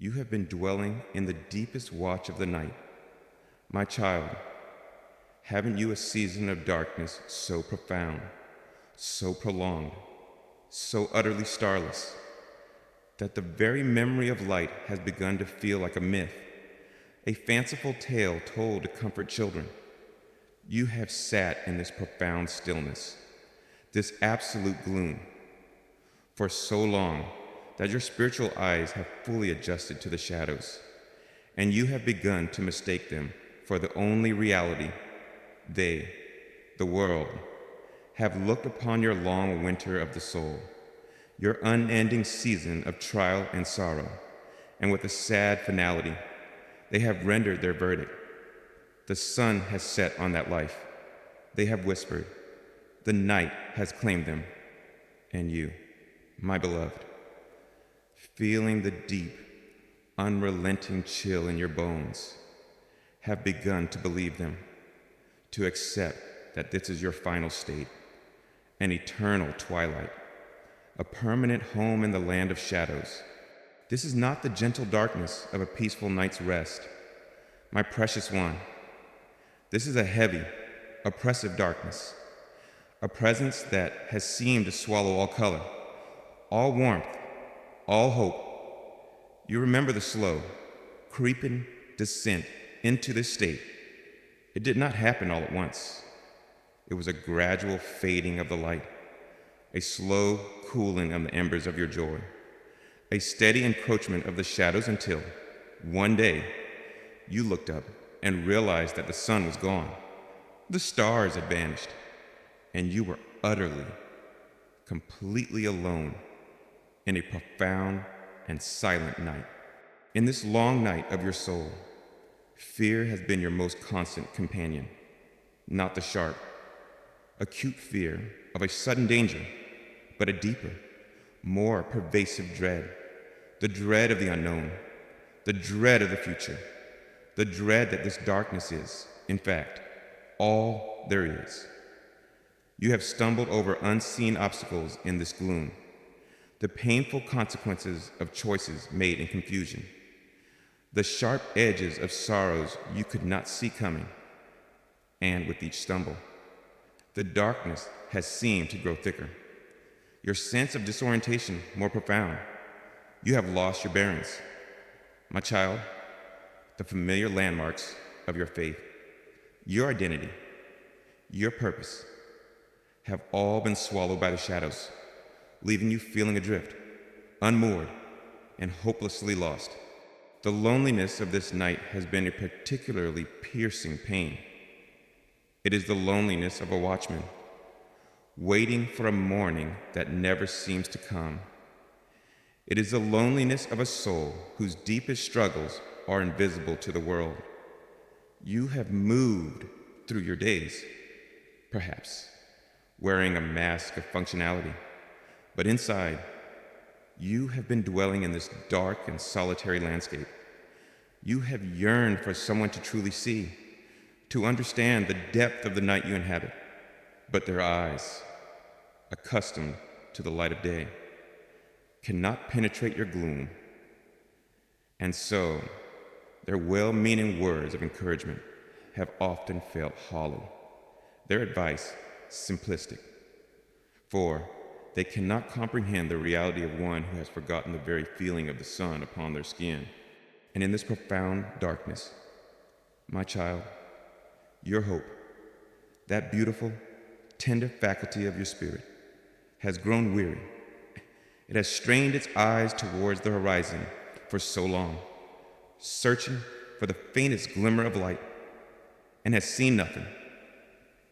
You have been dwelling in the deepest watch of the night. My child, haven't you a season of darkness so profound, so prolonged, so utterly starless, that the very memory of light has begun to feel like a myth, a fanciful tale told to comfort children? You have sat in this profound stillness, this absolute gloom, for so long that your spiritual eyes have fully adjusted to the shadows, and you have begun to mistake them for the only reality. They, the world, have looked upon your long winter of the soul, your unending season of trial and sorrow, and with a sad finality, they have rendered their verdict. The sun has set on that life. They have whispered. The night has claimed them. And you, my beloved, feeling the deep, unrelenting chill in your bones, have begun to believe them, to accept that this is your final state, an eternal twilight, a permanent home in the land of shadows. This is not the gentle darkness of a peaceful night's rest. My precious one, this is a heavy, oppressive darkness, a presence that has seemed to swallow all color, all warmth, all hope. You remember the slow, creeping descent into this state. It did not happen all at once. It was a gradual fading of the light, a slow cooling of the embers of your joy, a steady encroachment of the shadows until, one day, you looked up and realized that the sun was gone. The stars had vanished, and you were utterly, completely alone in a profound and silent night. In this long night of your soul, fear has been your most constant companion, not the sharp, acute fear of a sudden danger, but a deeper, more pervasive dread, the dread of the unknown, the dread of the future, the dread that this darkness is, in fact, all there is. You have stumbled over unseen obstacles in this gloom, the painful consequences of choices made in confusion, the sharp edges of sorrows you could not see coming, and with each stumble, the darkness has seemed to grow thicker, your sense of disorientation more profound. You have lost your bearings. My child, the familiar landmarks of your faith, your identity, your purpose, have all been swallowed by the shadows, leaving you feeling adrift, unmoored, and hopelessly lost. The loneliness of this night has been a particularly piercing pain. It is the loneliness of a watchman, waiting for a morning that never seems to come. It is the loneliness of a soul whose deepest struggles are invisible to the world. You have moved through your days, perhaps, wearing a mask of functionality, but inside, you have been dwelling in this dark and solitary landscape. You have yearned for someone to truly see, to understand the depth of the night you inhabit, but their eyes, accustomed to the light of day, cannot penetrate your gloom. And so, their well-meaning words of encouragement have often felt hollow, their advice simplistic, for they cannot comprehend the reality of one who has forgotten the very feeling of the sun upon their skin. And in this profound darkness, my child, your hope, that beautiful, tender faculty of your spirit, has grown weary. It has strained its eyes towards the horizon for so long, searching for the faintest glimmer of light, and has seen nothing.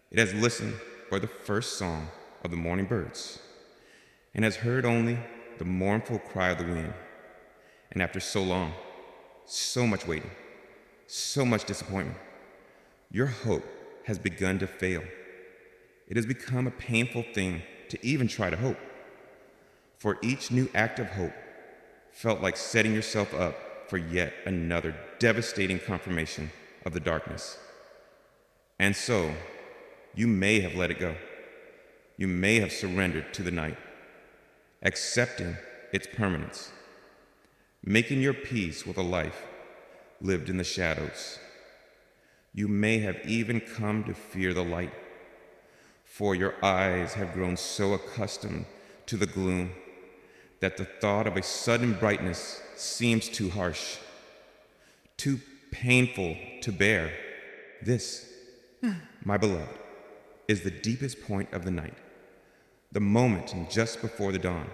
It has listened for the first song of the morning birds, and has heard only the mournful cry of the wind. And after so long, so much waiting, so much disappointment, your hope has begun to fail. It has become a painful thing to even try to hope. For each new act of hope felt like setting yourself up for yet another devastating confirmation of the darkness. And so, you may have let it go. You may have surrendered to the night, accepting its permanence. making your peace with a life lived in the shadows. You may have even come to fear the light, for your eyes have grown so accustomed to the gloom that the thought of a sudden brightness seems too harsh, too painful to bear. This, my beloved, is the deepest point of the night, the moment just before the dawn,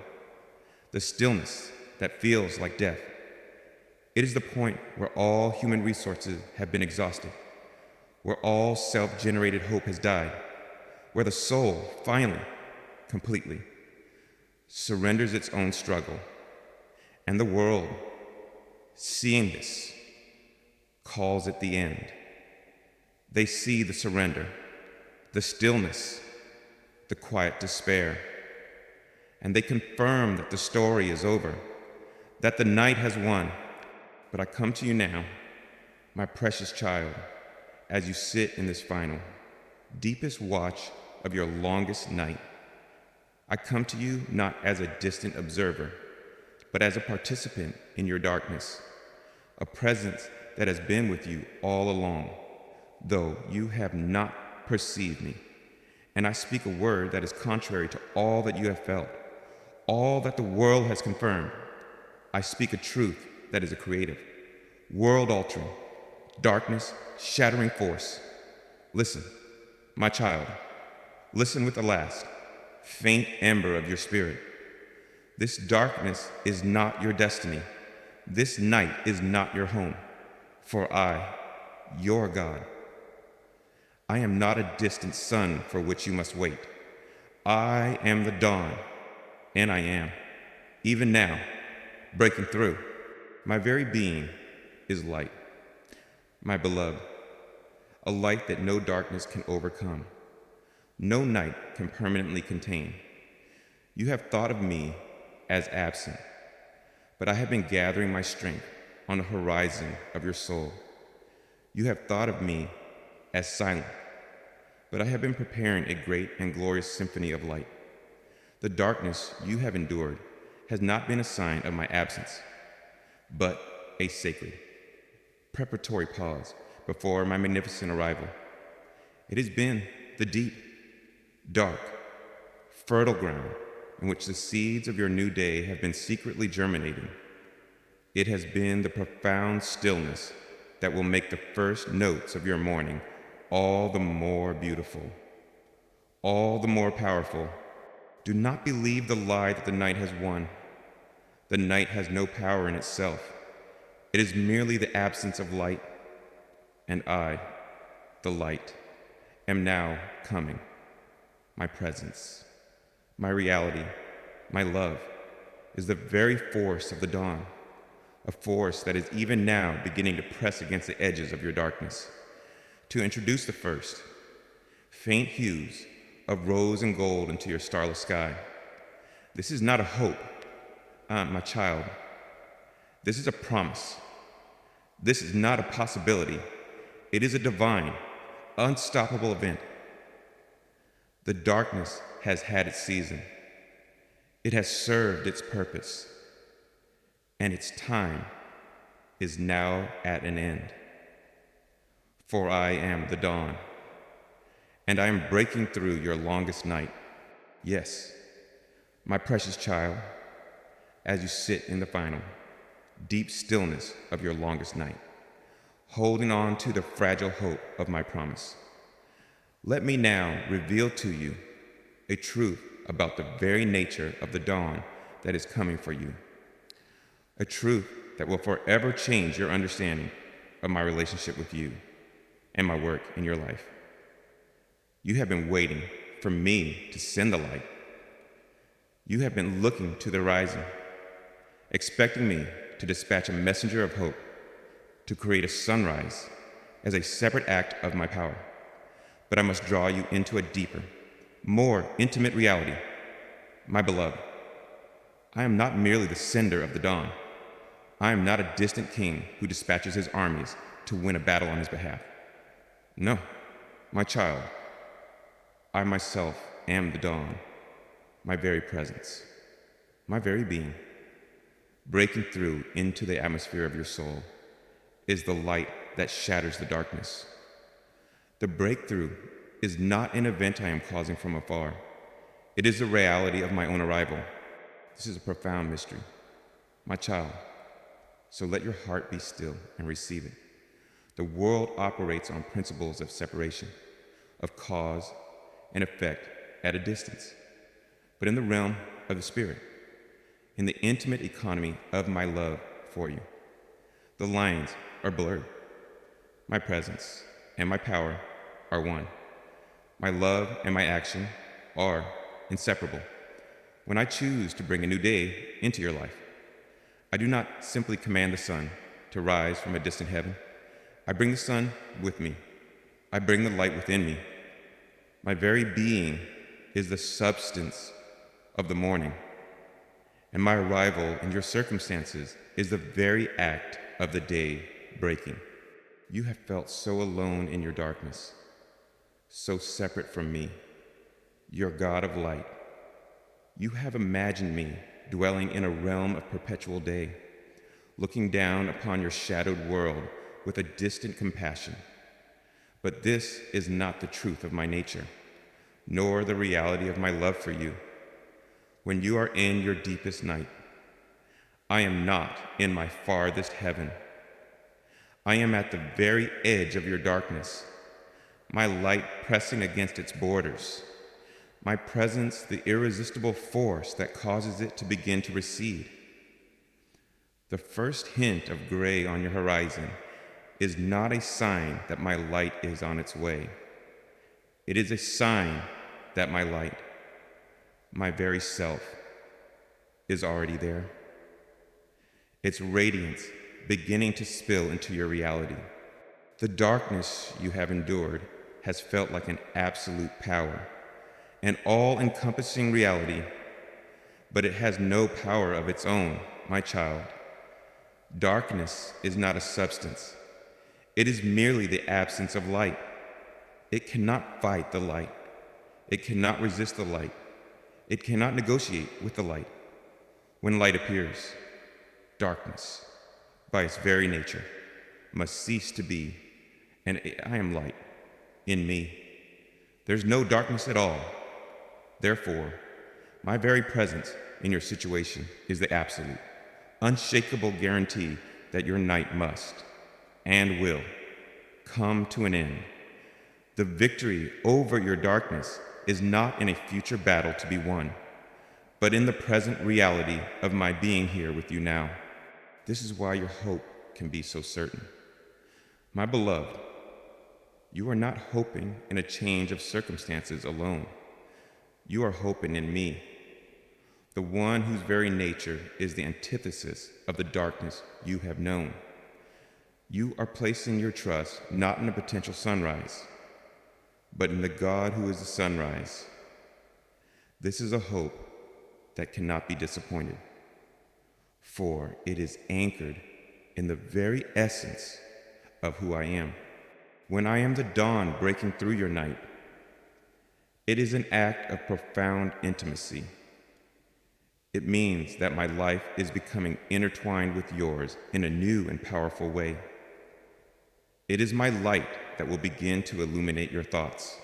the stillness that feels like death. It is the point where all human resources have been exhausted, where all self-generated hope has died, where the soul finally, completely, surrenders its own struggle. And the world, seeing this, calls it the end. They see the surrender, the stillness, the quiet despair, and they confirm that the story is over, that the night has won. But I come to you now, my precious child, as you sit in this final, deepest watch of your longest night. I come to you not as a distant observer, but as a participant in your darkness, a presence that has been with you all along, though you have not perceived me. And I speak a word that is contrary to all that you have felt, all that the world has confirmed. I speak a truth that is a creative, world-altering, darkness-shattering force. Listen, my child, listen with the last, faint ember of your spirit. This darkness is not your destiny. This night is not your home. For I, your God, I am not a distant sun for which you must wait. I am the dawn, and I am, even now, breaking through. My very being is light, my beloved, a light that no darkness can overcome, no night can permanently contain. You have thought of me as absent, but I have been gathering my strength on the horizon of your soul. You have thought of me as silent, but I have been preparing a great and glorious symphony of light. The darkness you have endured has not been a sign of my absence, but a sacred, preparatory pause before my magnificent arrival. It has been the deep, dark, fertile ground in which the seeds of your new day have been secretly germinating. It has been the profound stillness that will make the first notes of your morning all the more beautiful, all the more powerful. Do not believe the lie that the night has won. The night has no power in itself. It is merely the absence of light. And I, the light, am now coming. My presence, my reality, my love is the very force of the dawn, a force that is even now beginning to press against the edges of your darkness. To introduce the first, faint hues of rose and gold into your starless sky. This is not a hope, my child. This is a promise. This is not a possibility. It is a divine, unstoppable event. The darkness has had its season. It has served its purpose, and its time is now at an end. For I am the dawn, and I am breaking through your longest night. Yes, my precious child, as you sit in the final, deep stillness of your longest night, holding on to the fragile hope of my promise. Let me now reveal to you a truth about the very nature of the dawn that is coming for you, a truth that will forever change your understanding of my relationship with you and my work in your life. You have been waiting for me to send the light. You have been looking to the horizon, expecting me to dispatch a messenger of hope, to create a sunrise as a separate act of my power. But I must draw you into a deeper, more intimate reality. My beloved, I am not merely the sender of the dawn. I am not a distant king who dispatches his armies to win a battle on his behalf. No, my child, I myself am the dawn, my very presence, my very being. breaking through into the atmosphere of your soul, is the light that shatters the darkness. The breakthrough is not an event I am causing from afar. It is the reality of my own arrival. This is a profound mystery, my child. So let your heart be still and receive it. The world operates on principles of separation, of cause and effect at a distance. But in the realm of the spirit, in the intimate economy of my love for you, the lines are blurred. My presence and my power are one. My love and my action are inseparable. When I choose to bring a new day into your life, I do not simply command the sun to rise from a distant heaven. I bring the sun with me. I bring the light within me. My very being is the substance of the morning, and my arrival in your circumstances is the very act of the day breaking. You have felt so alone in your darkness, so separate from me, your God of light. You have imagined me dwelling in a realm of perpetual day, looking down upon your shadowed world with a distant compassion. But this is not the truth of my nature, nor the reality of my love for you. When you are in your deepest night, I am not in my farthest heaven. I am at the very edge of your darkness, my light pressing against its borders, my presence the irresistible force that causes it to begin to recede. The first hint of gray on your horizon is not a sign that my light is on its way. It is a sign that my light, my very self, is already there. Its radiance beginning to spill into your reality. The darkness you have endured has felt like an absolute power, an all-encompassing reality, but it has no power of its own, my child. Darkness is not a substance. It is merely the absence of light. It cannot fight the light. It cannot resist the light. It cannot negotiate with the light. When light appears, darkness, by its very nature, must cease to be, and I am light in me. There's no darkness at all. Therefore, my very presence in your situation is the absolute, unshakable guarantee that your night must and will come to an end. The victory over your darkness is not in a future battle to be won, but in the present reality of my being here with you now. This is why your hope can be so certain. My beloved, you are not hoping in a change of circumstances alone. You are hoping in me, the one whose very nature is the antithesis of the darkness you have known. You are placing your trust not in a potential sunrise, but in the God who is the sunrise. This is a hope that cannot be disappointed, for it is anchored in the very essence of who I am. When I am the dawn breaking through your night, it is an act of profound intimacy. It means that my life is becoming intertwined with yours in a new and powerful way. It is my light that will begin to illuminate your thoughts,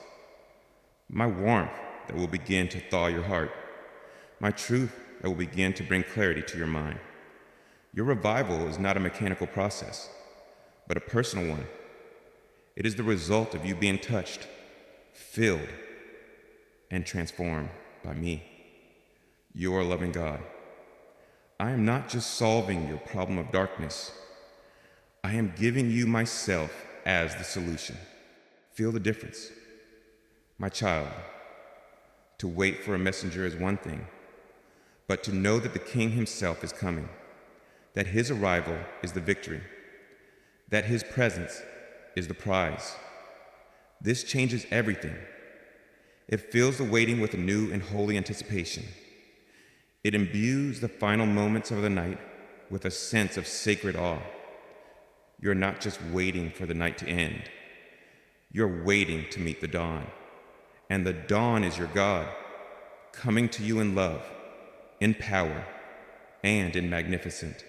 my warmth that will begin to thaw your heart, my truth that will begin to bring clarity to your mind. Your revival is not a mechanical process, but a personal one. It is the result of you being touched, filled, and transformed by me, your loving God. I am not just solving your problem of darkness. I am giving you myself as the solution. Feel the difference. My child, to wait for a messenger is one thing, but to know that the King himself is coming, that his arrival is the victory, that his presence is the prize. This changes everything. It fills the waiting with a new and holy anticipation. It imbues the final moments of the night with a sense of sacred awe. You're not just waiting for the night to end. You're waiting to meet the dawn. And the dawn is your God, coming to you in love, in power, and in magnificent,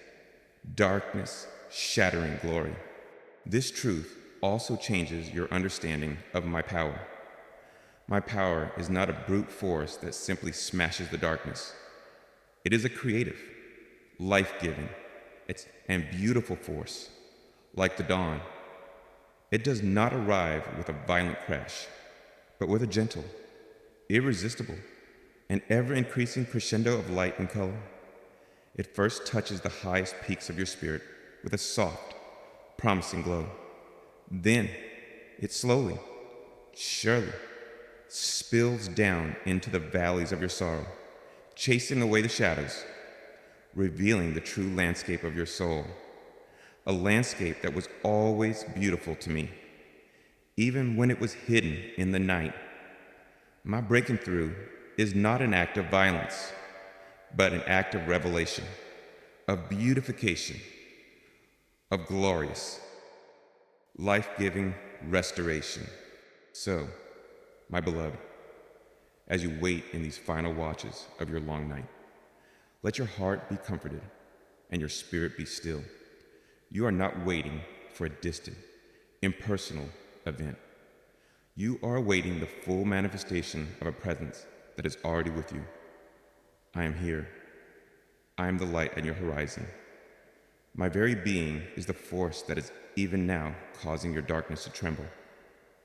darkness shattering glory. This truth also changes your understanding of my power. My power is not a brute force that simply smashes the darkness. It is a creative, life-giving, and beautiful force, like the dawn. It does not arrive with a violent crash, but with a gentle, irresistible, and ever-increasing crescendo of light and color. It first touches the highest peaks of your spirit with a soft, promising glow. Then it slowly, surely, spills down into the valleys of your sorrow, chasing away the shadows, revealing the true landscape of your soul, a landscape that was always beautiful to me, even when it was hidden in the night. My breaking through is not an act of violence, but an act of revelation, of beautification, of glorious, life-giving restoration. So, my beloved, as you wait in these final watches of your long night, let your heart be comforted and your spirit be still. You are not waiting for a distant, impersonal event. You are awaiting the full manifestation of a presence that is already with you. I am here. I am the light at your horizon. My very being is the force that is even now causing your darkness to tremble,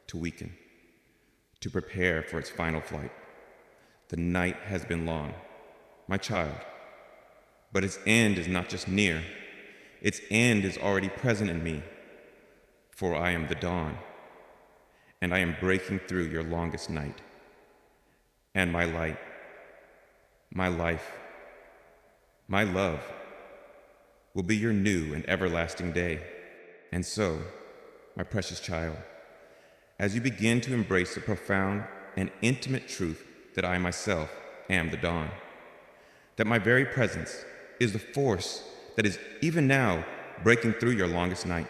to weaken, to prepare for its final flight. The night has been long, my child, but its end is not just near. Its end is already present in me, for I am the dawn, and I am breaking through your longest night. And my light, my life, my love will be your new and everlasting day. And so, my precious child, as you begin to embrace the profound and intimate truth that I myself am the dawn, that my very presence is the force that is even now breaking through your longest night,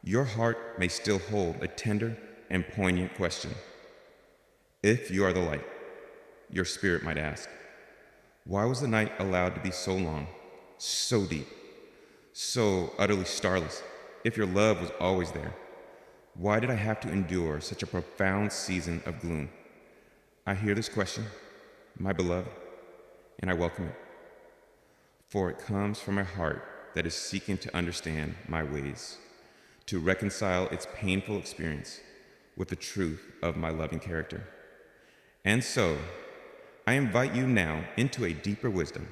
your heart may still hold a tender and poignant question. If you are the light, your spirit might ask, why was the night allowed to be so long, so deep, so utterly starless, if your love was always there? Why did I have to endure such a profound season of gloom? I hear this question, my beloved, and I welcome it. For it comes from a heart that is seeking to understand my ways, to reconcile its painful experience with the truth of my loving character. And so, I invite you now into a deeper wisdom,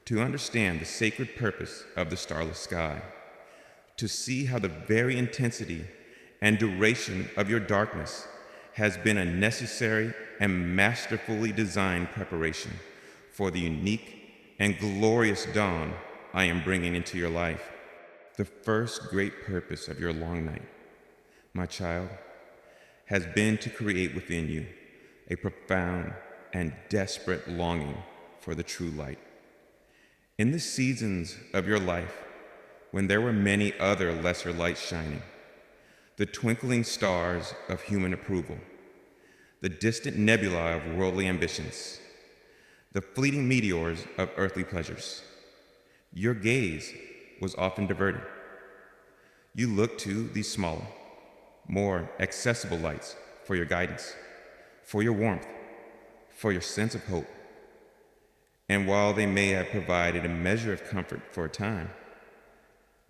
to understand the sacred purpose of the starless sky, to see how the very intensity and duration of your darkness has been a necessary and masterfully designed preparation for the unique and glorious dawn I am bringing into your life. The first great purpose of your long night, my child, has been to create within you a profound and desperate longing for the true light. In the seasons of your life, when there were many other lesser lights shining, the twinkling stars of human approval, the distant nebulae of worldly ambitions, the fleeting meteors of earthly pleasures, your gaze was often diverted. You looked to these smaller, more accessible lights for your guidance, for your warmth, for your sense of hope. And while they may have provided a measure of comfort for a time,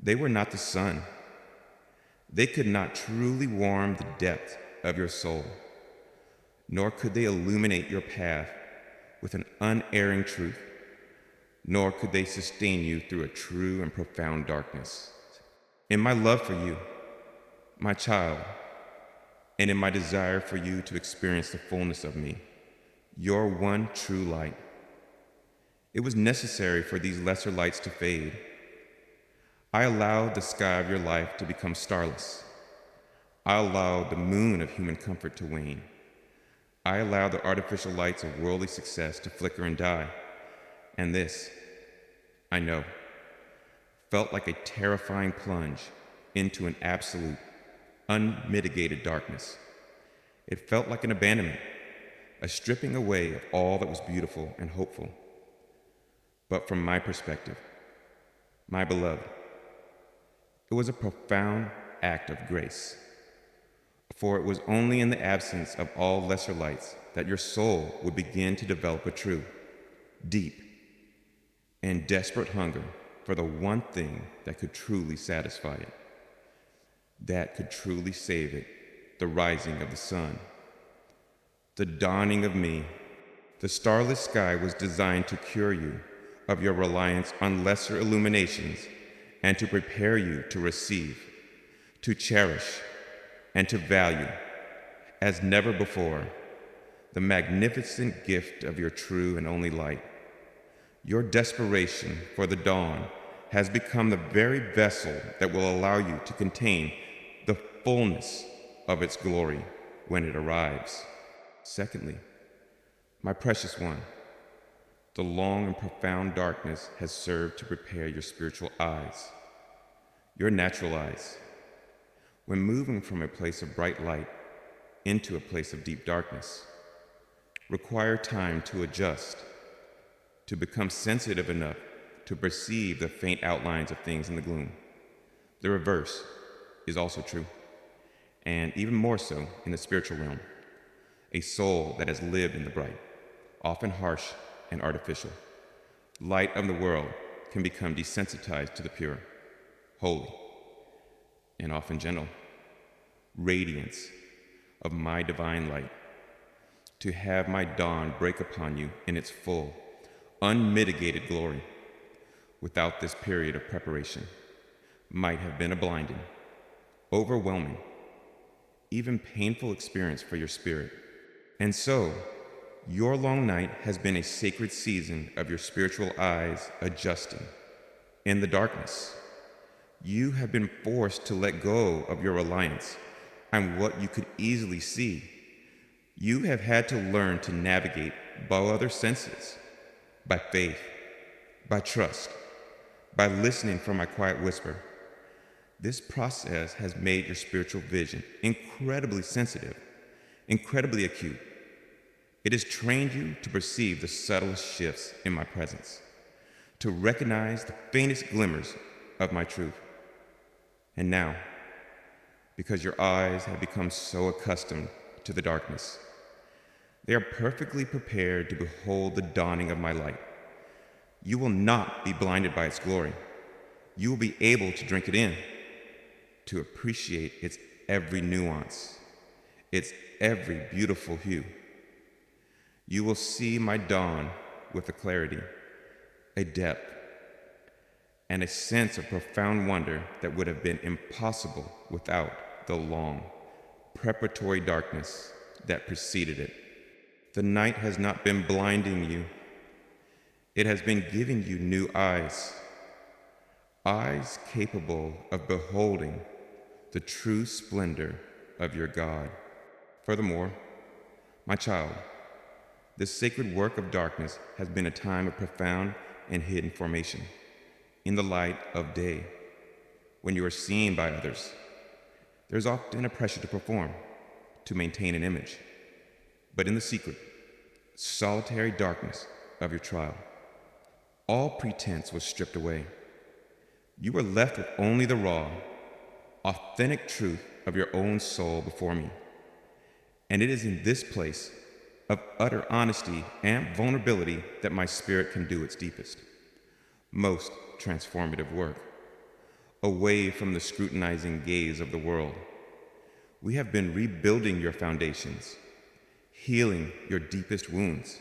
they were not the sun. They could not truly warm the depth of your soul, nor could they illuminate your path with an unerring truth, nor could they sustain you through a true and profound darkness. In my love for you, my child, and in my desire for you to experience the fullness of me, your one true light, it was necessary for these lesser lights to fade. I allowed the sky of your life to become starless. I allowed the moon of human comfort to wane. I allowed the artificial lights of worldly success to flicker and die. And this, I know, felt like a terrifying plunge into an absolute, unmitigated darkness. It felt like an abandonment, a stripping away of all that was beautiful and hopeful. But from my perspective, my beloved, it was a profound act of grace. For it was only in the absence of all lesser lights that your soul would begin to develop a true, deep, and desperate hunger for the one thing that could truly satisfy it, that could truly save it, the rising of the sun, the dawning of me. The starless sky was designed to cure you of your reliance on lesser illuminations and to prepare you to receive, to cherish, and to value, as never before, the magnificent gift of your true and only light. Your desperation for the dawn has become the very vessel that will allow you to contain the fullness of its glory when it arrives. Secondly, my precious one, the long and profound darkness has served to prepare your spiritual eyes, your natural eyes. When moving from a place of bright light into a place of deep darkness, require time to adjust, to become sensitive enough to perceive the faint outlines of things in the gloom. The reverse is also true, and even more so in the spiritual realm. A soul that has lived in the bright, often harsh and artificial light of the world can become desensitized to the pure, holy, and often gentle radiance of my divine light. To have my dawn break upon you in its full, unmitigated glory without this period of preparation might have been a blinding, overwhelming, even painful experience for your spirit. And so, your long night has been a sacred season of your spiritual eyes adjusting. In the darkness, you have been forced to let go of your reliance on what you could easily see. You have had to learn to navigate by other senses, by faith, by trust, by listening for my quiet whisper. This process has made your spiritual vision incredibly sensitive, incredibly acute. It has trained you to perceive the subtlest shifts in my presence, to recognize the faintest glimmers of my truth. And now, because your eyes have become so accustomed to the darkness, they are perfectly prepared to behold the dawning of my light. You will not be blinded by its glory. You will be able to drink it in, to appreciate its every nuance, its every beautiful hue. You will see my dawn with a clarity, a depth, and a sense of profound wonder that would have been impossible without the long, preparatory darkness that preceded it. The night has not been blinding you. It has been giving you new eyes, eyes capable of beholding the true splendor of your God. Furthermore, my child, this sacred work of darkness has been a time of profound and hidden formation. In the light of day, when you are seen by others, there's often a pressure to perform, to maintain an image. But in the secret, solitary darkness of your trial, all pretense was stripped away. You were left with only the raw, authentic truth of your own soul before me. And it is in this place of utter honesty and vulnerability that my spirit can do its deepest, most transformative work. Away from the scrutinizing gaze of the world, we have been rebuilding your foundations, healing your deepest wounds,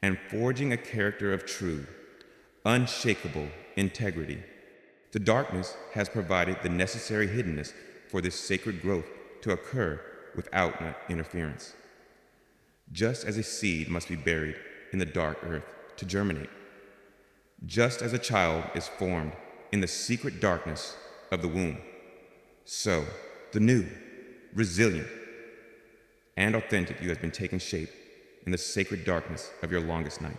and forging a character of true, unshakable integrity. The darkness has provided the necessary hiddenness for this sacred growth to occur without interference. Just as a seed must be buried in the dark earth to germinate, just as a child is formed in the secret darkness of the womb, so the new, resilient, and authentic you has been taking shape in the sacred darkness of your longest night.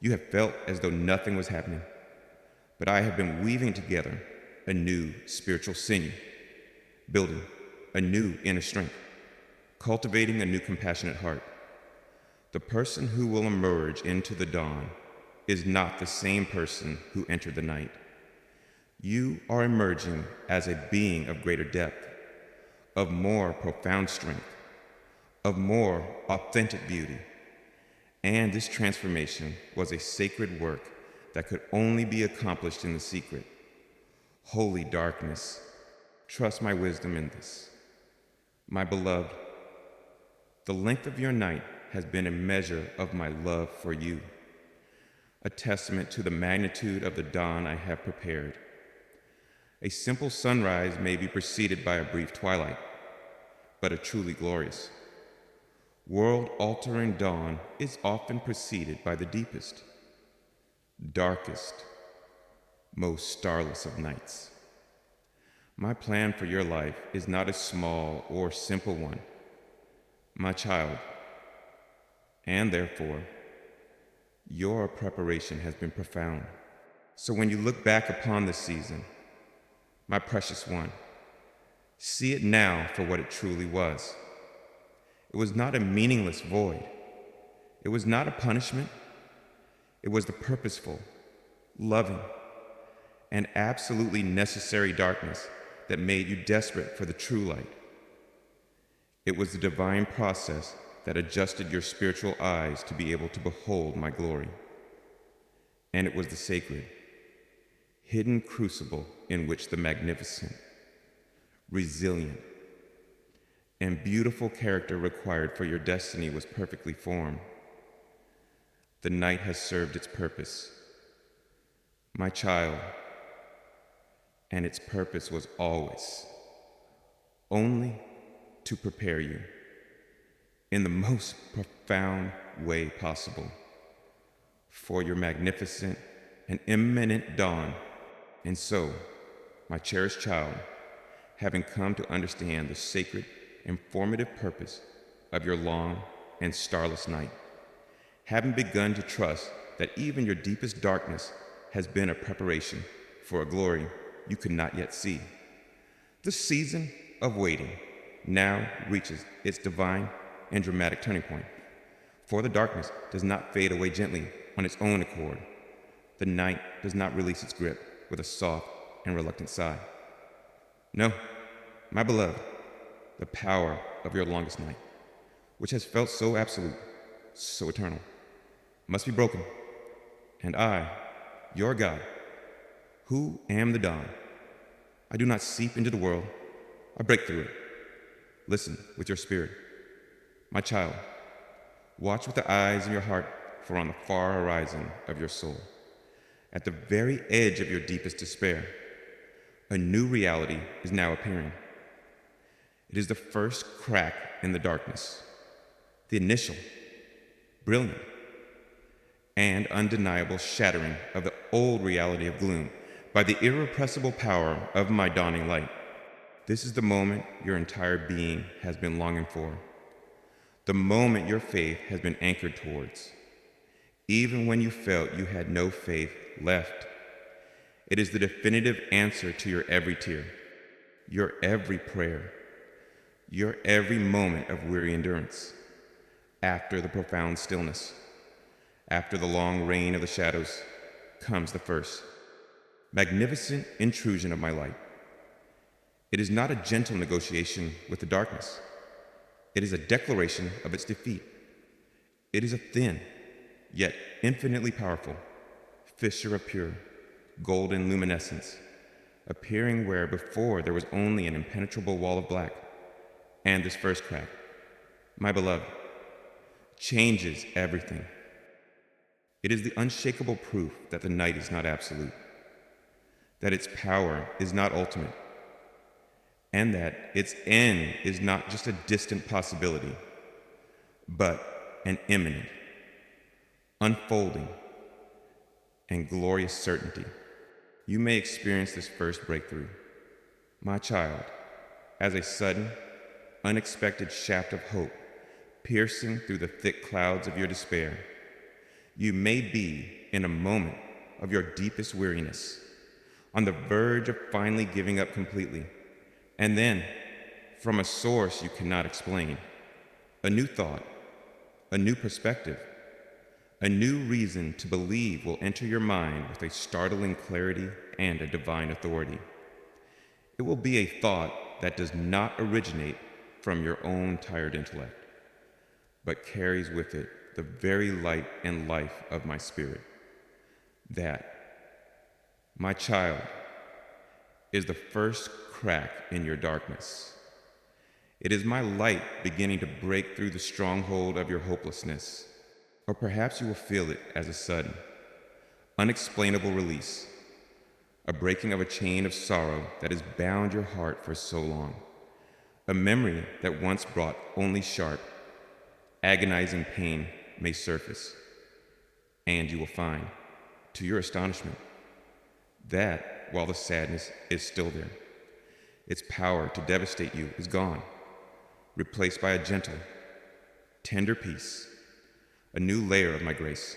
You have felt as though nothing was happening, but I have been weaving together a new spiritual sinew, building a new inner strength, cultivating a new compassionate heart. The person who will emerge into the dawn is not the same person who entered the night. You are emerging as a being of greater depth, of more profound strength, of more authentic beauty. And this transformation was a sacred work that could only be accomplished in the secret. Holy darkness, trust my wisdom in this. My beloved, the length of your night has been a measure of my love for you, a testament to the magnitude of the dawn I have prepared. A simple sunrise may be preceded by a brief twilight, but a truly glorious, world-altering dawn is often preceded by the deepest, darkest, most starless of nights. My plan for your life is not a small or simple one, my child, and therefore, your preparation has been profound. So when you look back upon this season, my precious one, see it now for what it truly was. It was not a meaningless void. It was not a punishment. It was the purposeful, loving, and absolutely necessary darkness that made you desperate for the true light. It was the divine process that adjusted your spiritual eyes to be able to behold my glory. And it was the sacred, hidden crucible in which the magnificent, resilient, and beautiful character required for your destiny was perfectly formed. The night has served its purpose, my child, and its purpose was always only to prepare you in the most profound way possible for your magnificent and imminent dawn. And so, my cherished child, having come to understand the sacred, informative purpose of your long and starless night, having begun to trust that even your deepest darkness has been a preparation for a glory you could not yet see, the season of waiting now reaches its divine and dramatic turning point. For the darkness does not fade away gently on its own accord. The night does not release its grip with a soft and reluctant sigh. No, my beloved, the power of your longest night, which has felt so absolute, so eternal, must be broken. And I, your God, who am the dawn, I do not seep into the world, I break through it. Listen with your spirit. My child, watch with the eyes of your heart, for on the far horizon of your soul, at the very edge of your deepest despair, a new reality is now appearing. It is the first crack in the darkness, the initial, brilliant, and undeniable shattering of the old reality of gloom by the irrepressible power of my dawning light. This is the moment your entire being has been longing for, the moment your faith has been anchored towards, even when you felt you had no faith left. It is the definitive answer to your every tear, your every prayer, your every moment of weary endurance. After the profound stillness, after the long reign of the shadows, comes the first, magnificent intrusion of my light. It is not a gentle negotiation with the darkness. It is a declaration of its defeat. It is a thin, yet infinitely powerful, fissure of pure, golden luminescence, appearing where before there was only an impenetrable wall of black. And this first crack, my beloved, changes everything. It is the unshakable proof that the night is not absolute, that its power is not ultimate, and that its end is not just a distant possibility, but an imminent, unfolding, and glorious certainty. You may experience this first breakthrough, my child, as a sudden, unexpected shaft of hope piercing through the thick clouds of your despair. You may be in a moment of your deepest weariness, on the verge of finally giving up completely, and then, from a source you cannot explain, a new thought, a new perspective, A new reason to believe will enter your mind with a startling clarity and a divine authority. It will be a thought that does not originate from your own tired intellect, but carries with it the very light and life of my spirit. That, my child, is the first crack in your darkness. It is my light beginning to break through the stronghold of your hopelessness, or perhaps you will feel it as a sudden, unexplainable release, a breaking of a chain of sorrow that has bound your heart for so long, a memory that once brought only sharp, agonizing pain may surface, and you will find, to your astonishment, that while the sadness is still there, its power to devastate you is gone, replaced by a gentle, tender peace, a new layer of my grace.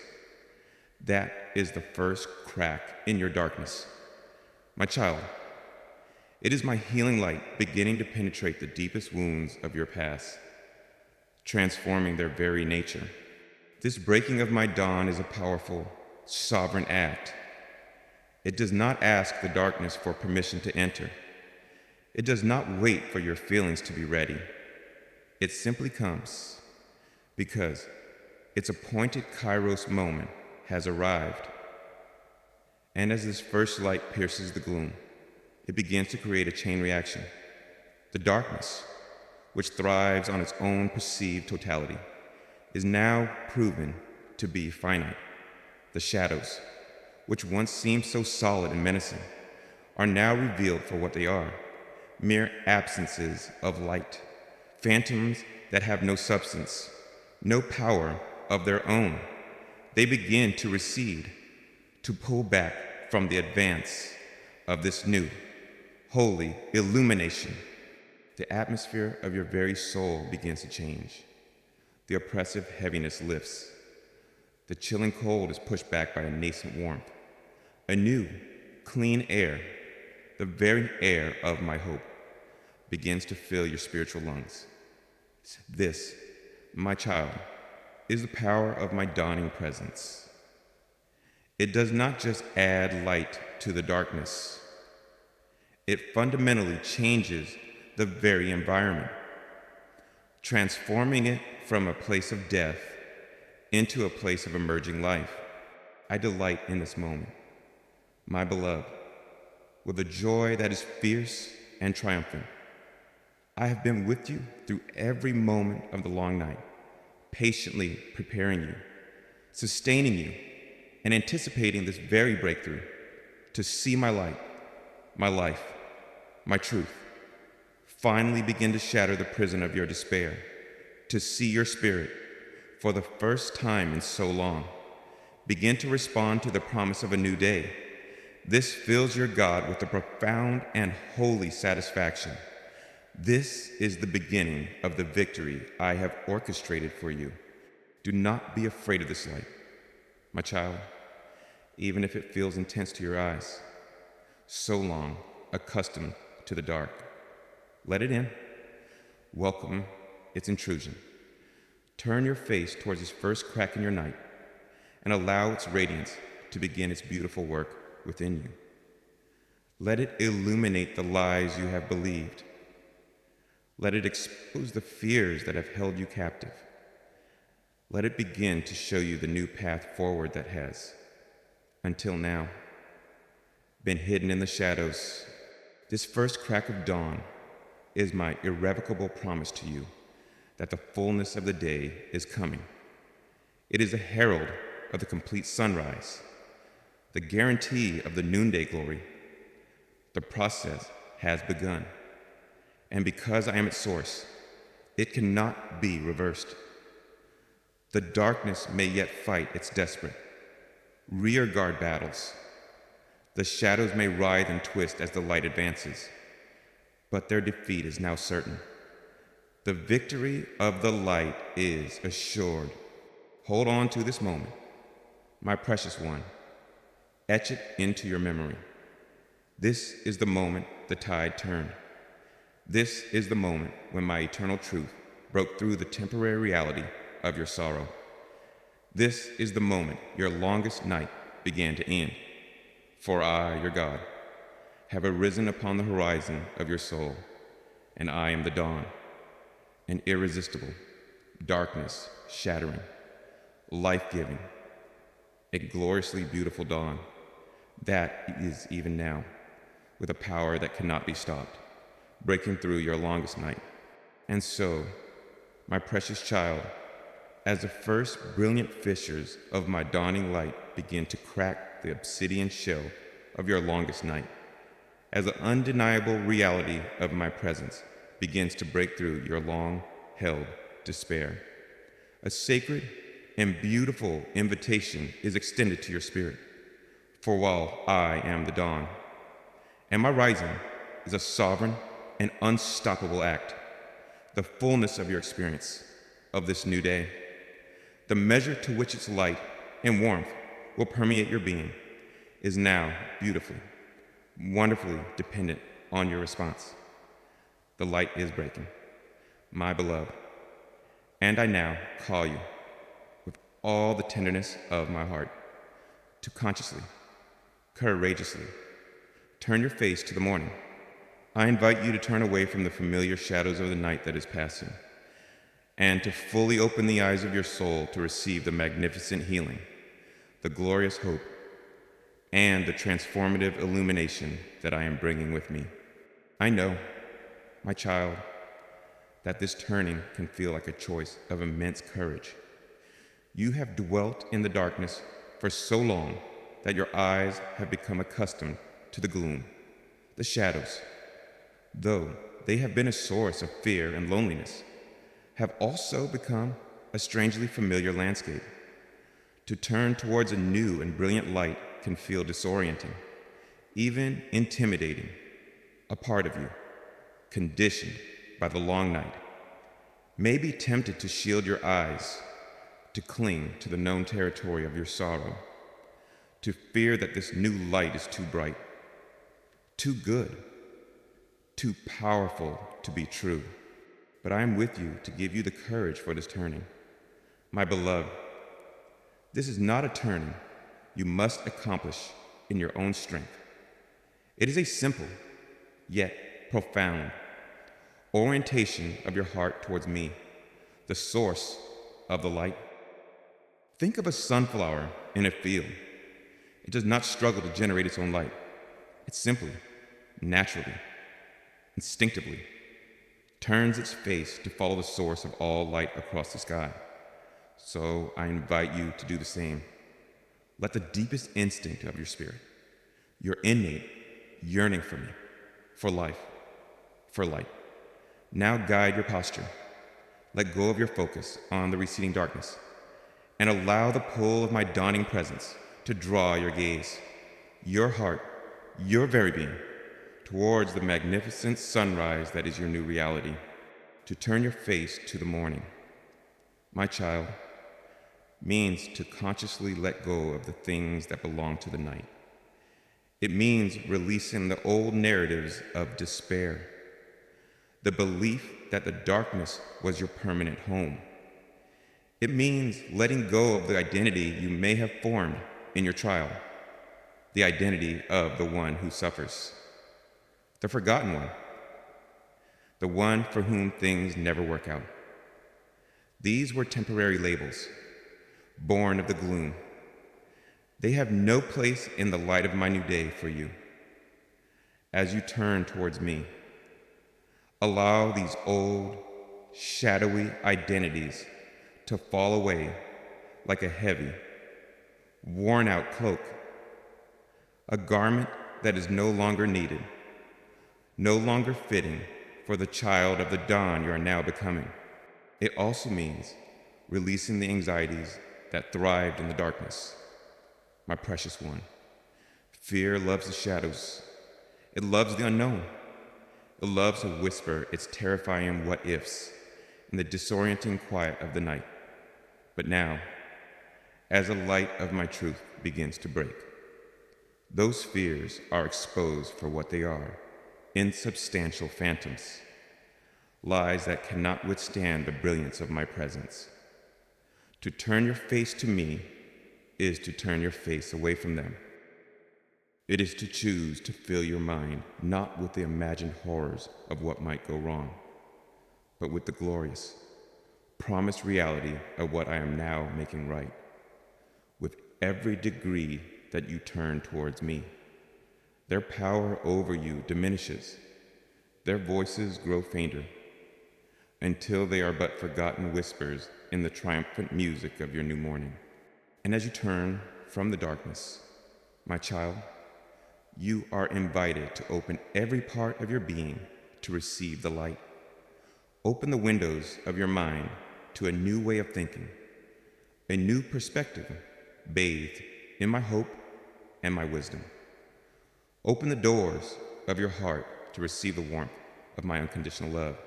That is the first crack in your darkness. My child, it is my healing light beginning to penetrate the deepest wounds of your past, transforming their very nature. This breaking of my dawn is a powerful, sovereign act. It does not ask the darkness for permission to enter. It does not wait for your feelings to be ready. It simply comes because its appointed Kairos moment has arrived. And as this first light pierces the gloom, it begins to create a chain reaction. The darkness, which thrives on its own perceived totality, is now proven to be finite. The shadows, which once seemed so solid and menacing, are now revealed for what they are, mere absences of light, phantoms that have no substance, no power of their own. They begin to recede, to pull back from the advance of this new, holy illumination. The atmosphere of your very soul begins to change. The oppressive heaviness lifts. The chilling cold is pushed back by a nascent warmth. A new, clean air, the very air of my hope, begins to fill your spiritual lungs. This, my child, is the power of my dawning presence. It does not just add light to the darkness. It fundamentally changes the very environment, transforming it from a place of death into a place of emerging life. I delight in this moment, my beloved, with a joy that is fierce and triumphant. I have been with you through every moment of the long night, patiently preparing you, sustaining you, and anticipating this very breakthrough to see my light, my life, my truth, finally begin to shatter the prison of your despair, to see your spirit, for the first time in so long, begin to respond to the promise of a new day. This fills your God with a profound and holy satisfaction. This is the beginning of the victory I have orchestrated for you. Do not be afraid of this light, my child, even if it feels intense to your eyes, so long accustomed to the dark. Let it in. Welcome its intrusion. Turn your face towards this first crack in your night and allow its radiance to begin its beautiful work within you. Let it illuminate the lies you have believed. Let it expose the fears that have held you captive. Let it begin to show you the new path forward that has, until now, been hidden in the shadows. This first crack of dawn is my irrevocable promise to you that the fullness of the day is coming. It is a herald of the complete sunrise, the guarantee of the noonday glory. The process has begun. And because I am its source, it cannot be reversed. The darkness may yet fight its desperate, rearguard battles. The shadows may writhe and twist as the light advances, but their defeat is now certain. The victory of the light is assured. Hold on to this moment, my precious one. Etch it into your memory. This is the moment the tide turned. This is the moment when my eternal truth broke through the temporary reality of your sorrow. This is the moment your longest night began to end. For I, your God, have arisen upon the horizon of your soul, and I am the dawn, an irresistible, darkness shattering, life-giving, a gloriously beautiful dawn that is even now, with a power that cannot be stopped, breaking through your longest night. And so, my precious child, as the first brilliant fissures of my dawning light begin to crack the obsidian shell of your longest night, as the undeniable reality of my presence begins to break through your long-held despair, a sacred and beautiful invitation is extended to your spirit. For while I am the dawn, and my rising is a sovereign and unstoppable act, the fullness of your experience of this new day, the measure to which its light and warmth will permeate your being, is now beautifully, wonderfully dependent on your response. The light is breaking, my beloved, and I now call you with all the tenderness of my heart to consciously, courageously turn your face to the morning. I invite you to turn away from the familiar shadows of the night that is passing, and to fully open the eyes of your soul to receive the magnificent healing, the glorious hope, and the transformative illumination that I am bringing with me. I know, my child, that this turning can feel like a choice of immense courage. You have dwelt in the darkness for so long that your eyes have become accustomed to the gloom, the shadows, though they have been a source of fear and loneliness, have also become a strangely familiar landscape. To turn towards a new and brilliant light can feel disorienting, even intimidating. A part of you, conditioned by the long night, may be tempted to shield your eyes, to cling to the known territory of your sorrow, to fear that this new light is too bright, too good, too powerful to be true. But I am with you to give you the courage for this turning. My beloved, this is not a turning you must accomplish in your own strength. It is a simple, yet profound, orientation of your heart towards me, the source of the light. Think of a sunflower in a field. It does not struggle to generate its own light. It simply, naturally, instinctively, turns its face to follow the source of all light across the sky. So I invite you to do the same. Let the deepest instinct of your spirit, your innate yearning for me, for life, for light, now guide your posture. Let go of your focus on the receding darkness and allow the pull of my dawning presence to draw your gaze, your heart, your very being, towards the magnificent sunrise that is your new reality, to turn your face to the morning. My child, means to consciously let go of the things that belong to the night. It means releasing the old narratives of despair, the belief that the darkness was your permanent home. It means letting go of the identity you may have formed in your child, the identity of the one who suffers, the forgotten one, the one for whom things never work out. These were temporary labels, born of the gloom. They have no place in the light of my new day for you. As you turn towards me, allow these old, shadowy identities to fall away like a heavy, worn-out cloak, a garment that is no longer needed, no longer fitting for the child of the dawn you are now becoming. It also means releasing the anxieties that thrived in the darkness. My precious one, fear loves the shadows. It loves the unknown. It loves to whisper its terrifying what-ifs in the disorienting quiet of the night. But now, as the light of my truth begins to break, those fears are exposed for what they are, insubstantial phantoms, lies that cannot withstand the brilliance of my presence. To turn your face to me is to turn your face away from them. It is to choose to fill your mind not with the imagined horrors of what might go wrong, but with the glorious, promised reality of what I am now making right. With every degree that you turn towards me, their power over you diminishes, their voices grow fainter, until they are but forgotten whispers in the triumphant music of your new morning. And as you turn from the darkness, my child, you are invited to open every part of your being to receive the light. Open the windows of your mind to a new way of thinking, a new perspective bathed in my hope and my wisdom. Open the doors of your heart to receive the warmth of my unconditional love,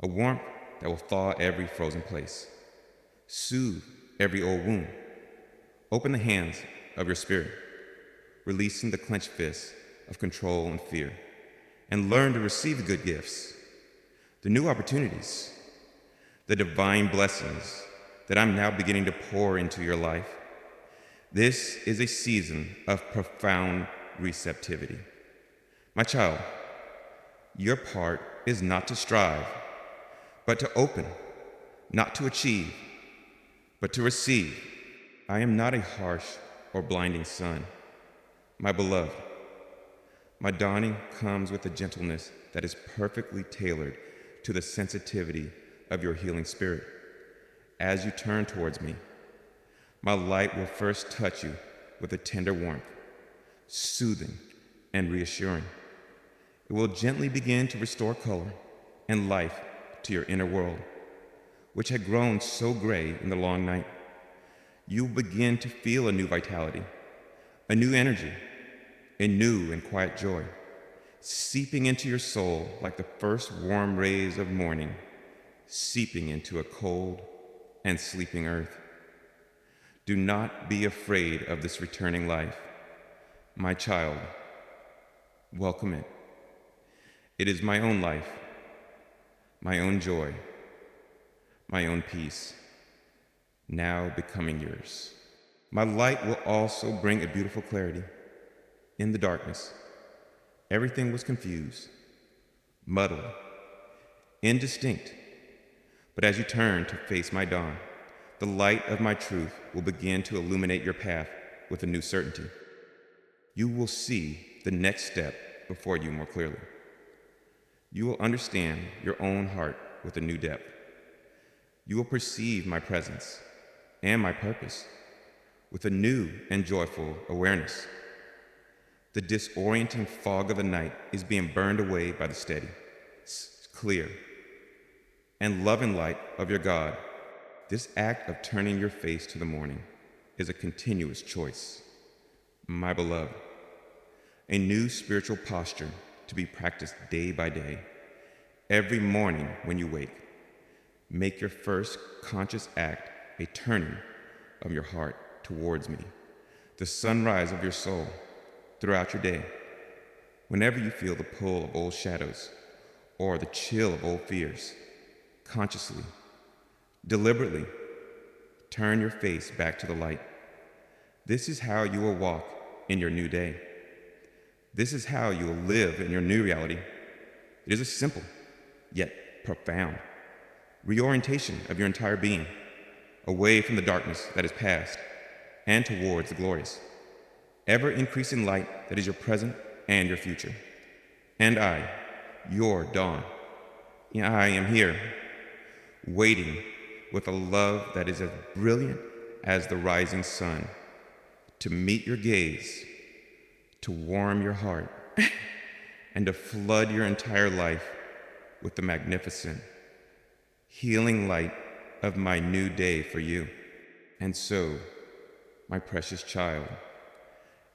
a warmth that will thaw every frozen place, soothe every old wound. Open the hands of your spirit, releasing the clenched fists of control and fear, and learn to receive the good gifts, the new opportunities, the divine blessings that I'm now beginning to pour into your life. This is a season of profound receptivity. My child, your part is not to strive, but to open, not to achieve, but to receive. I am not a harsh or blinding sun, my beloved. My dawning comes with a gentleness that is perfectly tailored to the sensitivity of your healing spirit. As you turn towards me, my light will first touch you with a tender warmth, soothing and reassuring. It will gently begin to restore color and life to your inner world, which had grown so gray in the long night. You will begin to feel a new vitality, a new energy, a new and quiet joy, seeping into your soul like the first warm rays of morning, seeping into a cold and sleeping earth. Do not be afraid of this returning life. My child, welcome it. It is my own life, my own joy, my own peace, now becoming yours. My light will also bring a beautiful clarity. In the darkness, everything was confused, muddled, indistinct. But as you turn to face my dawn, the light of my truth will begin to illuminate your path with a new certainty. You will see the next step before you more clearly. You will understand your own heart with a new depth. You will perceive my presence and my purpose with a new and joyful awareness. The disorienting fog of the night is being burned away by the steady, clear, and loving light of your God. This act of turning your face to the morning is a continuous choice, my beloved, a new spiritual posture to be practiced day by day. Every morning when you wake, make your first conscious act a turning of your heart towards me, the sunrise of your soul. Throughout your day, whenever you feel the pull of old shadows or the chill of old fears, consciously, deliberately, turn your face back to the light. This is how you will walk in your new day. This is how you will live in your new reality. It is a simple, yet profound, reorientation of your entire being, away from the darkness that is past and towards the glorious, ever-increasing light that is your present and your future. And I, your dawn, I am here, waiting with a love that is as brilliant as the rising sun, to meet your gaze, to warm your heart, and to flood your entire life with the magnificent, healing light of my new day for you. And so, my precious child,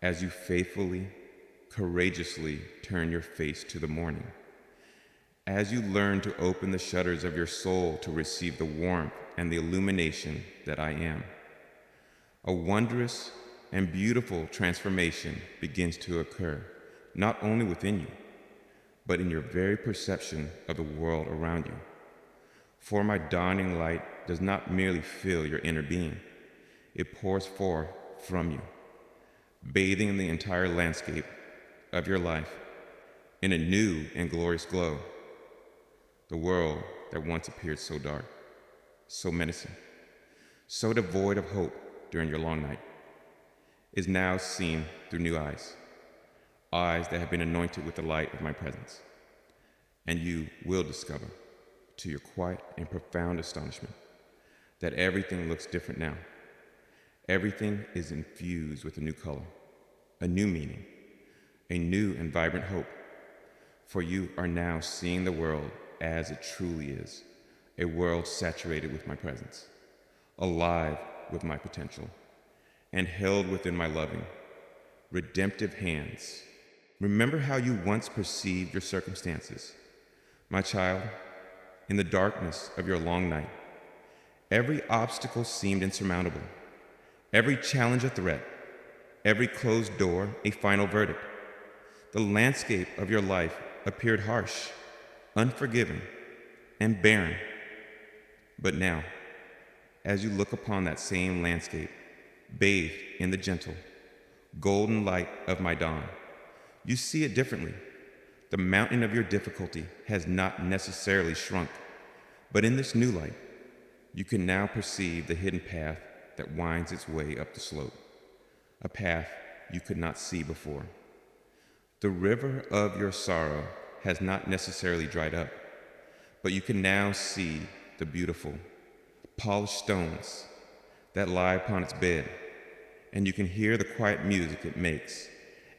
as you faithfully, courageously turn your face to the morning, as you learn to open the shutters of your soul to receive the warmth and the illumination that I am, a wondrous and beautiful transformation begins to occur, not only within you, but in your very perception of the world around you. For my dawning light does not merely fill your inner being, it pours forth from you, bathing the entire landscape of your life in a new and glorious glow. The world that once appeared so dark, so menacing, so devoid of hope during your long night, is now seen through new eyes, eyes that have been anointed with the light of my presence. And you will discover, to your quiet and profound astonishment, that everything looks different now. Everything is infused with a new color, a new meaning, a new and vibrant hope. For you are now seeing the world as it truly is, a world saturated with my presence, alive with my potential, and held within my loving, redemptive hands. Remember how you once perceived your circumstances. My child, in the darkness of your long night, every obstacle seemed insurmountable, every challenge a threat, every closed door a final verdict. The landscape of your life appeared harsh, unforgiving, and barren. But now, as you look upon that same landscape, bathed in the gentle, golden light of my dawn, you see it differently. The mountain of your difficulty has not necessarily shrunk, but in this new light, you can now perceive the hidden path that winds its way up the slope, a path you could not see before. The river of your sorrow has not necessarily dried up, but you can now see the beautiful, polished stones that lie upon its bed, and you can hear the quiet music it makes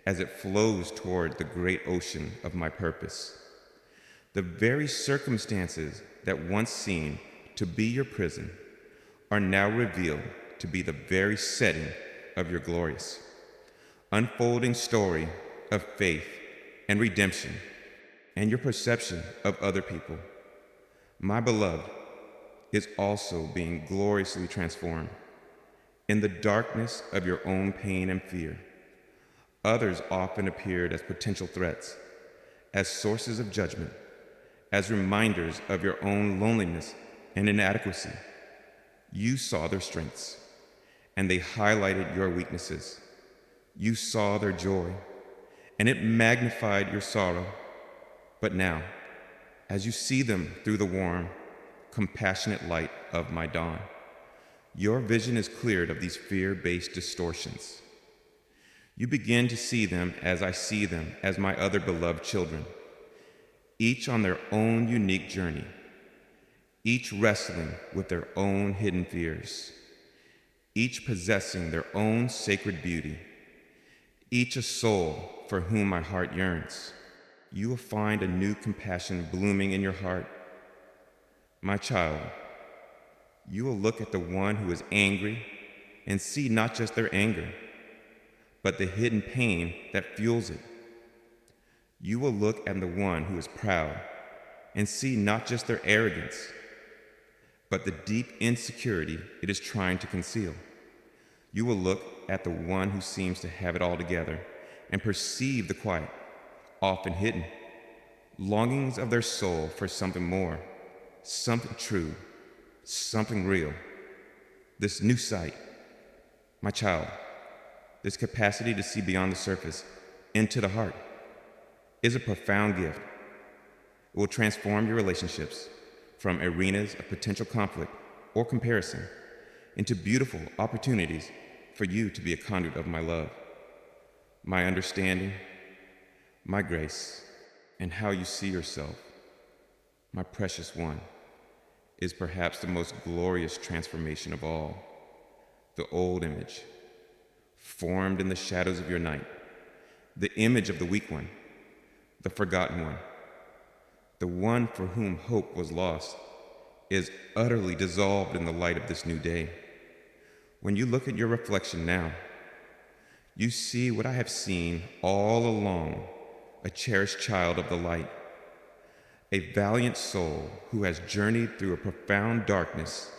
as it flows toward the great ocean of my purpose. The very circumstances that once seemed to be your prison are now revealed to be the very setting of your glorious, unfolding story of faith and redemption, and your perception of other people. My beloved is also being gloriously transformed. In the darkness of your own pain and fear, others often appeared as potential threats, as sources of judgment, as reminders of your own loneliness and inadequacy. You saw their strengths, and they highlighted your weaknesses. You saw their joy, and it magnified your sorrow. But now, as you see them through the warm, compassionate light of my dawn, your vision is cleared of these fear-based distortions. You begin to see them as I see them as my other beloved children, each on their own unique journey, each wrestling with their own hidden fears, each possessing their own sacred beauty, each a soul for whom my heart yearns. You will find a new compassion blooming in your heart. My child, you will look at the one who is angry and see not just their anger, but the hidden pain that fuels it. You will look at the one who is proud and see not just their arrogance, but the deep insecurity it is trying to conceal. You will look at the one who seems to have it all together and perceive the quiet, often hidden, longings of their soul for something more, something true, something real. This new sight, my child, this capacity to see beyond the surface into the heart, is a profound gift. It will transform your relationships from arenas of potential conflict or comparison into beautiful opportunities for you to be a conduit of my love, my understanding, my grace, and how you see yourself, my precious one, is perhaps the most glorious transformation of all. The old image, formed in the shadows of your night, the image of the weak one, the forgotten one, the one for whom hope was lost, is utterly dissolved in the light of this new day. When you look at your reflection now, you see what I have seen all along, a cherished child of the light, a valiant soul who has journeyed through a profound darkness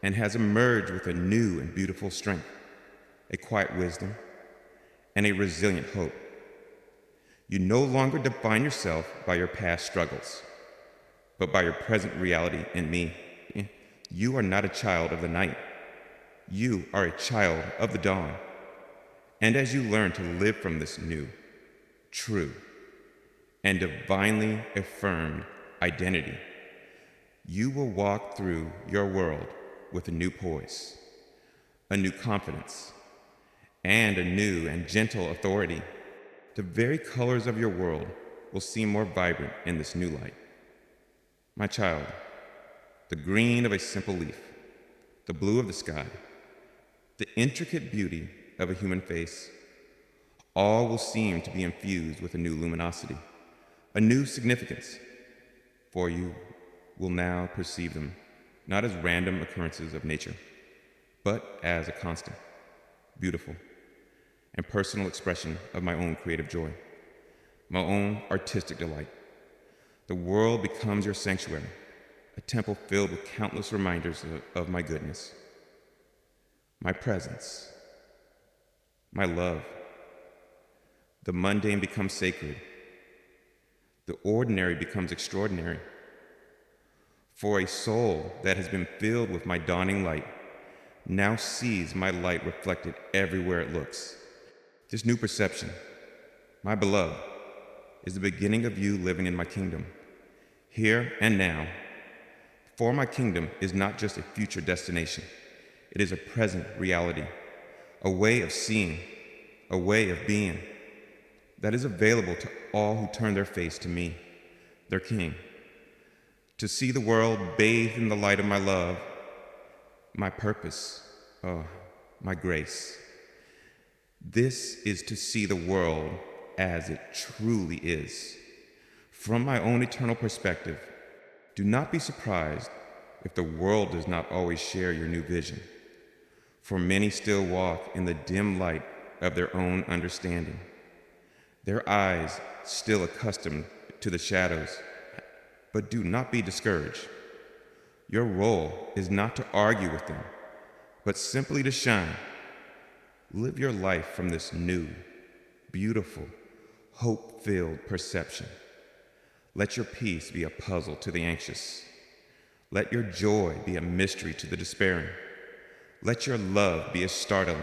and has emerged with a new and beautiful strength, a quiet wisdom, and a resilient hope. You no longer define yourself by your past struggles, but by your present reality in me. You are not a child of the night. You are a child of the dawn. And as you learn to live from this new, true, and divinely affirmed identity, you will walk through your world with a new poise, a new confidence, and a new and gentle authority. The very colors of your world will seem more vibrant in this new light. My child, the green of a simple leaf, the blue of the sky, the intricate beauty of a human face, all will seem to be infused with a new luminosity, a new significance, for you will now perceive them not as random occurrences of nature, but as a constant, beautiful, and personal expression of my own creative joy, my own artistic delight. The world becomes your sanctuary, a temple filled with countless reminders of my goodness, my presence, my love. The mundane becomes sacred. The ordinary becomes extraordinary. For a soul that has been filled with my dawning light now sees my light reflected everywhere it looks. This new perception, my beloved, is the beginning of you living in my kingdom, here and now. For my kingdom is not just a future destination. It is a present reality, a way of seeing, a way of being that is available to all who turn their face to me, their King. To see the world bathed in the light of my love, my purpose, my grace. This is to see the world as it truly is. From my own eternal perspective, do not be surprised if the world does not always share your new vision. For many still walk in the dim light of their own understanding, their eyes still accustomed to the shadows. But do not be discouraged. Your role is not to argue with them, but simply to shine. Live your life from this new, beautiful, hope-filled perception. Let your peace be a puzzle to the anxious. Let your joy be a mystery to the despairing. Let your love be a startling,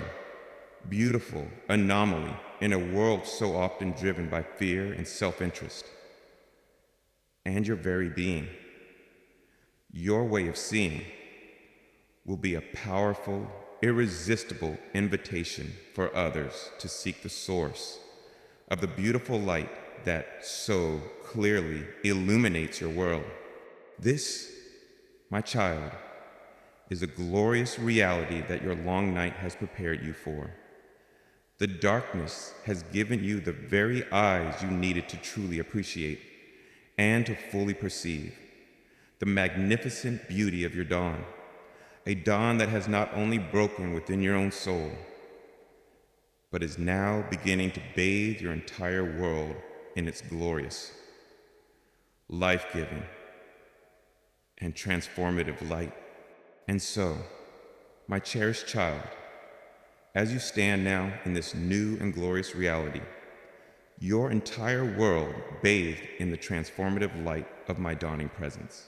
beautiful anomaly in a world so often driven by fear and self-interest. And your very being, your way of seeing, will be a powerful, irresistible invitation for others to seek the source of the beautiful light that so clearly illuminates your world. This, my child, is a glorious reality that your long night has prepared you for. The darkness has given you the very eyes you needed to truly appreciate and to fully perceive the magnificent beauty of your dawn, a dawn that has not only broken within your own soul, but is now beginning to bathe your entire world in its glorious, life-giving, and transformative light. And so, my cherished child, as you stand now in this new and glorious reality, your entire world bathed in the transformative light of my dawning presence.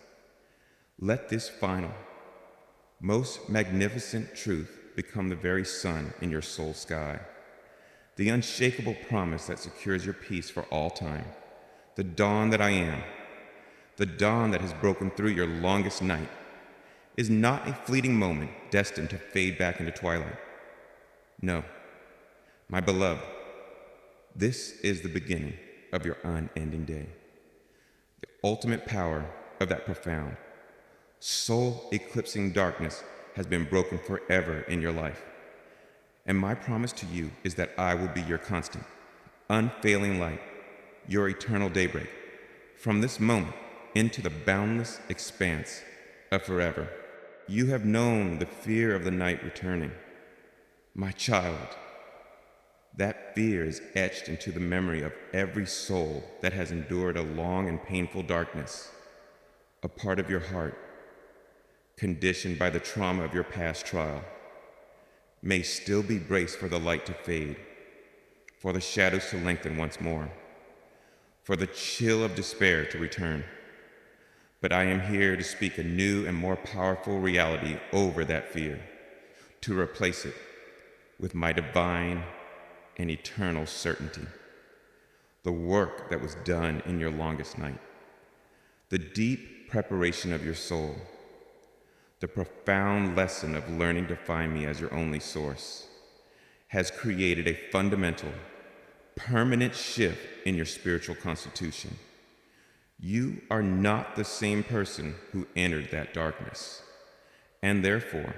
Let this final, most magnificent truth become the very sun in your soul sky, the unshakable promise that secures your peace for all time, the dawn that I am, the dawn that has broken through your longest night, is not a fleeting moment destined to fade back into twilight. No, my beloved, this is the beginning of your unending day. The ultimate power of that profound, soul-eclipsing darkness has been broken forever in your life. And my promise to you is that I will be your constant, unfailing light, your eternal daybreak, from this moment into the boundless expanse of forever. You have known the fear of the night returning. My child, that fear is etched into the memory of every soul that has endured a long and painful darkness, a part of your heart, conditioned by the trauma of your past trial, may still be braced for the light to fade, for the shadows to lengthen once more, for the chill of despair to return. But I am here to speak a new and more powerful reality over that fear, to replace it with my divine and eternal certainty. The work that was done in your longest night, the deep preparation of your soul, the profound lesson of learning to find me as your only source, has created a fundamental, permanent shift in your spiritual constitution. You are not the same person who entered that darkness, and therefore,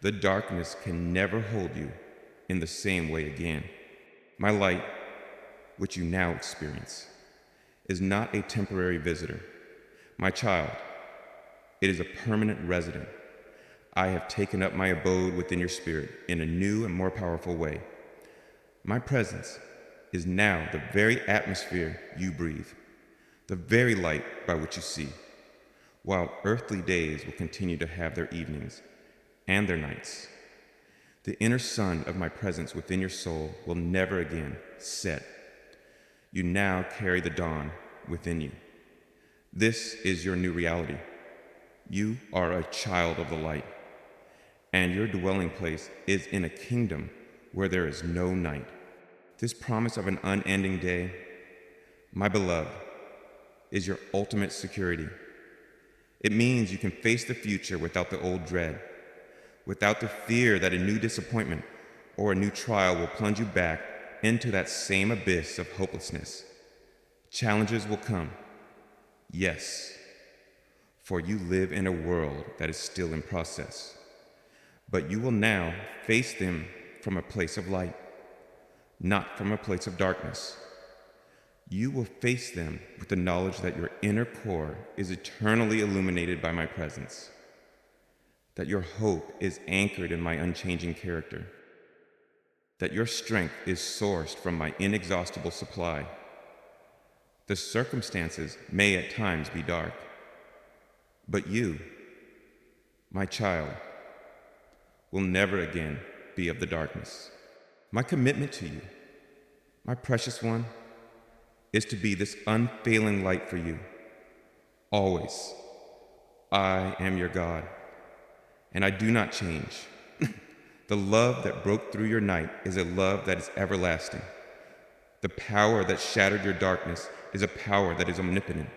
the darkness can never hold you in the same way again. My light, which you now experience, is not a temporary visitor. My child, it is a permanent resident. I have taken up my abode within your spirit in a new and more powerful way. My presence is now the very atmosphere you breathe, the very light by which you see, while earthly days will continue to have their evenings and their nights. The inner sun of my presence within your soul will never again set. You now carry the dawn within you. This is your new reality. You are a child of the light, and your dwelling place is in a kingdom where there is no night. This promise of an unending day, my beloved, is your ultimate security. It means you can face the future without the old dread, without the fear that a new disappointment or a new trial will plunge you back into that same abyss of hopelessness. Challenges will come, yes, for you live in a world that is still in process. But you will now face them from a place of light, not from a place of darkness. You will face them with the knowledge that your inner core is eternally illuminated by my presence, that your hope is anchored in my unchanging character, that your strength is sourced from my inexhaustible supply. The circumstances may at times be dark, but you, my child, will never again be of the darkness. My commitment to you, my precious one, is to be this unfailing light for you. Always, I am your God, and I do not change. The love that broke through your night is a love that is everlasting. The power that shattered your darkness is a power that is omnipotent.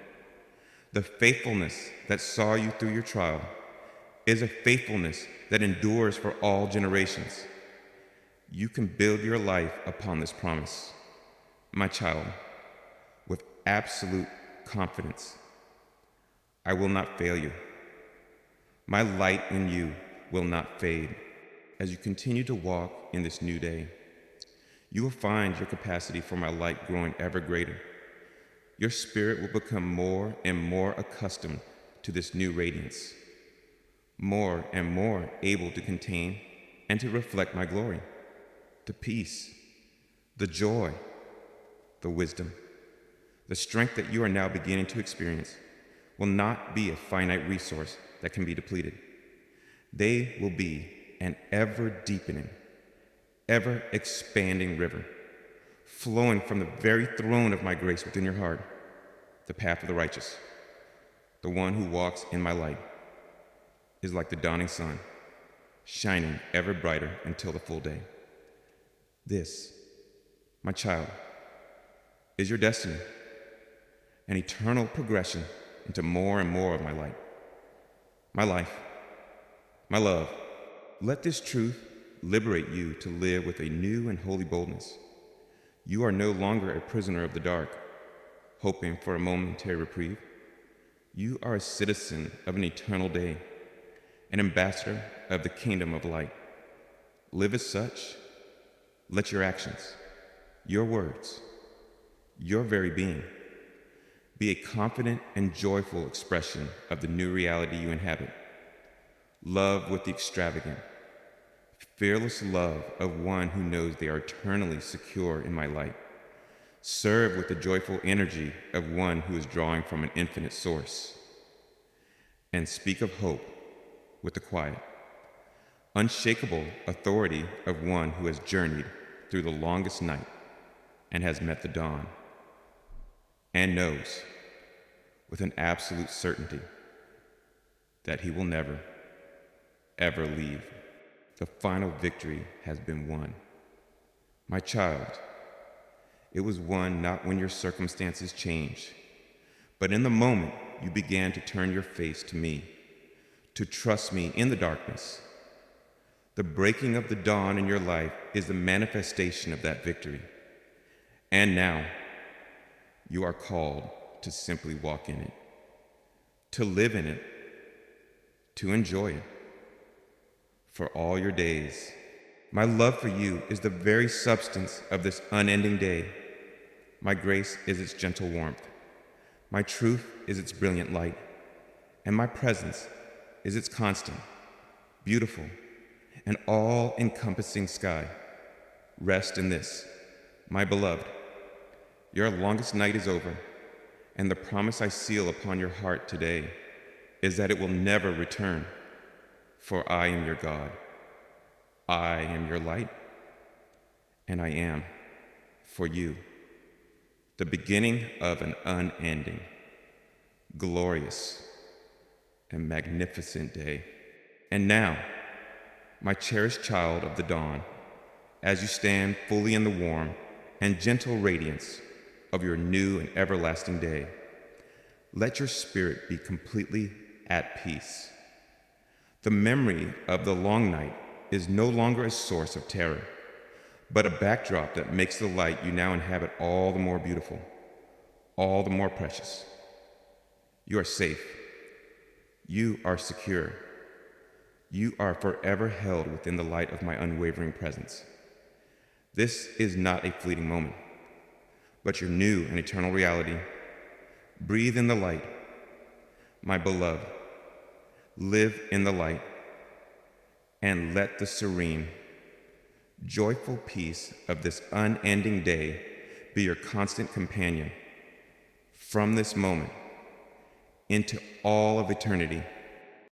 The faithfulness that saw you through your trial is a faithfulness that endures for all generations. You can build your life upon this promise, my child, with absolute confidence. I will not fail you. My light in you will not fade. As you continue to walk in this new day, you will find your capacity for my light growing ever greater. Your spirit will become more and more accustomed to this new radiance, more and more able to contain and to reflect my glory, the peace, the joy, the wisdom, the strength that you are now beginning to experience will not be a finite resource that can be depleted. They will be an ever-deepening, ever-expanding river, flowing from the very throne of my grace within your heart, the path of the righteous. The one who walks in my light is like the dawning sun, shining ever brighter until the full day. This, my child, is your destiny, an eternal progression into more and more of my light, my life, my love. Let this truth liberate you to live with a new and holy boldness. You are no longer a prisoner of the dark, hoping for a momentary reprieve. You are a citizen of an eternal day, an ambassador of the kingdom of light. Live as such. Let your actions, your words, your very being be a confident and joyful expression of the new reality you inhabit. Love with the extravagant, fearless love of one who knows they are eternally secure in my light. Serve with the joyful energy of one who is drawing from an infinite source. And speak of hope with the quiet, unshakable authority of one who has journeyed through the longest night and has met the dawn, and knows, with an absolute certainty that he will never, ever leave. The final victory has been won. My child, it was won not when your circumstances changed, but in the moment you began to turn your face to me, to trust me in the darkness. The breaking of the dawn in your life is the manifestation of that victory. And now, you are called to simply walk in it, to live in it, to enjoy it for all your days. My love for you is the very substance of this unending day. My grace is its gentle warmth. My truth is its brilliant light. And my presence is its constant, beautiful, and all-encompassing sky. Rest in this, my beloved. Your longest night is over, and the promise I seal upon your heart today is that it will never return, for I am your God. I am your light, and I am, for you, the beginning of an unending, glorious, and magnificent day. And now, my cherished child of the dawn, as you stand fully in the warm and gentle radiance of your new and everlasting day, let your spirit be completely at peace. The memory of the long night is no longer a source of terror, but a backdrop that makes the light you now inhabit all the more beautiful, all the more precious. You are safe. You are secure. You are forever held within the light of my unwavering presence. This is not a fleeting moment, but your new and eternal reality. Breathe in the light, my beloved. Live in the light, and let the serene, joyful peace of this unending day be your constant companion from this moment into all of eternity.